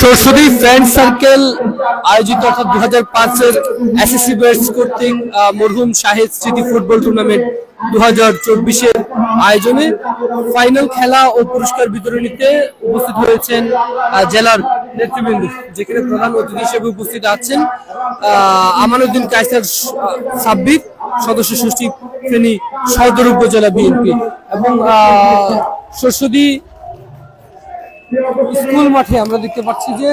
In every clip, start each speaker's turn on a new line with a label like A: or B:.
A: Saraswati friend circle আয়োজিত অর্থাৎ 2005-এর SSC batch কর্তৃক মরহুম শাহিদ স্মৃতি ফুটবল টুর্নামেন্ট 2024-এর আয়োজনে ফাইনাল খেলা ও পুরস্কার বিতরণীতে উপস্থিত হয়েছেন জেলার নেতৃবৃন্দ, যেখানে প্রধান অতিথি হিসেবে উপস্থিত আছেন আমানুদ্দিন কায়সার সাব্বির, সদস্য সচিব ফেনী সদর উপজেলা বিএনপি। এবং সরস্বতী স্কুল মাঠে আমরা দেখতে পাচ্ছি যে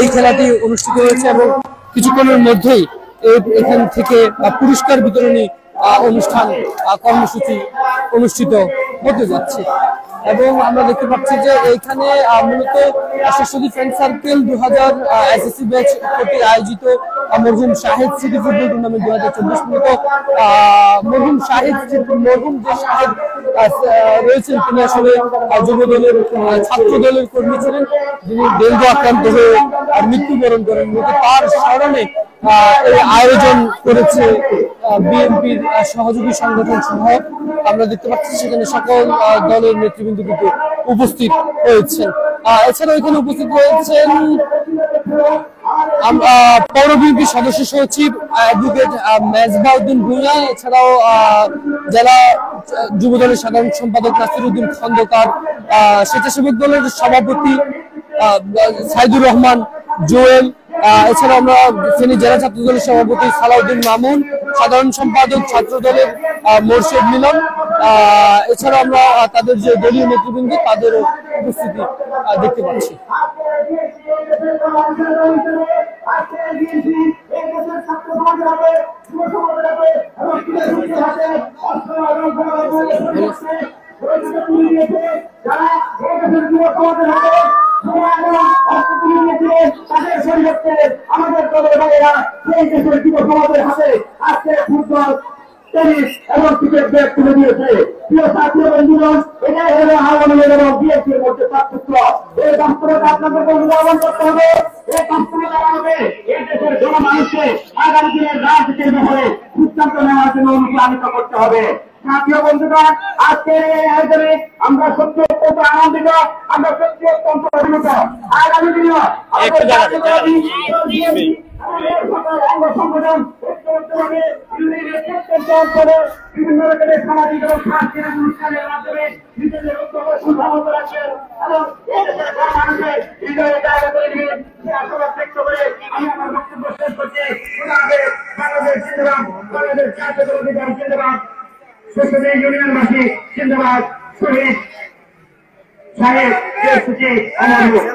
A: এই খেলাটি অনুষ্ঠিত হয়েছে এবং কিছুক্ষণের মধ্যেই এখান থেকে পুরস্কার বিতরণী অনুষ্ঠান কর্মসূচি অনুষ্ঠিত হতে যাচ্ছে। এবং আমরা দেখতে পাচ্ছি যে এইখানে মূলত Saraswati friend circle 2000 SSC batch কর্তৃক আয়োজিত মরহুম শাহিদ স্মৃতি ফুটবল টুর্নামেন্ট 2024 মূলত মরহুম যে শাহিদ রয়েছেন তিনি আসলে যুব দলের ছাত্র দলের কর্মী ছিলেন, যিনি ডেঙ্গু আক্রান্ত হয়ে মৃত্যুবরণ করেন। তার স্মরণে এই আয়োজন করেছে বিএনপির সহযোগী সংগঠন সহ। আমরা দেখতে পাচ্ছি সেখানে সকল দলের নেতৃবৃন্দ কিন্তু উপস্থিত হয়েছেন। এছাড়াও এখানে উপস্থিত রয়েছেন পৌর বিএনপির সদস্য সচিব অ্যাডভোকেট মেজবাউদ্দিন ভূঁইয়া, এছাড়াও জেলা যুব দলের সাধারণ সম্পাদক নাসিরউদ্দিন খন্দকার, স্বেচ্ছাসেবক দলের সভাপতি সাইদুর রহমান জোয়েল, এছাড়াও আমরা ফেনী জেলা ছাত্র দলের সভাপতি সালাউদ্দিন মামুন, সাধারণ সম্পাদক ছাত্র দলের মোর্শেদ মিলন, এছাড়াও আমরা তাদের যে দলীয় নেতৃবৃন্দ তাদেরও উপস্থিতি দেখতে পাচ্ছি।
B: আমাদের দলের ভাইয়েরা সেই দেশের যুব সমাজের হাতে আজকে ফুটবল, টেনিস এবং ক্রিকেট ব্যাট তুলে দিয়েছে। প্রিয় ছাত্র বন্ধুগণ, এটাই হলো আওয়ামী লীগ এবং বিএনপির মধ্যে পার্থক্য। এই বাস্তবতা আপনাদেরকে অনুধাবন করতে হবে। এই বাস্তবতা হবে এই দেশের জনমানুষকে আগামী দিনের রাজনীতির ব্যাপারে সিদ্ধান্ত নেওয়ার জন্য অনুপ্রাণিত করতে হবে। প্রিয় বন্ধুগণ, আজকের এই আয়োজনে আমরা সত্যি অত্যন্ত আনন্দিত, আমরা সত্যি অত্যন্ত অভিভূত। আগামী দিনে সংগঠন বিভিন্ন রকমের সামাজিক এবং সাংস্কৃতিক অনুষ্ঠানের মাধ্যমে নিজেদের উদ্যোগ সুসংহত রাখবেন এবং মানুষের হৃদয়ে জায়গা করে দিবেন। সে আশাবাদ ব্যক্ত করে আমি আমার বক্তব্য শেষ করছি। বাংলাদেশ জিন্দাবাদ, বাংলাদেশ জাতীয় অধিকার জিন্দাবাদ, সরস্বতী ইউনিয়নবাসী জিন্দাবাদ, শহীদ সাহেব সূচি আমার জাতীয়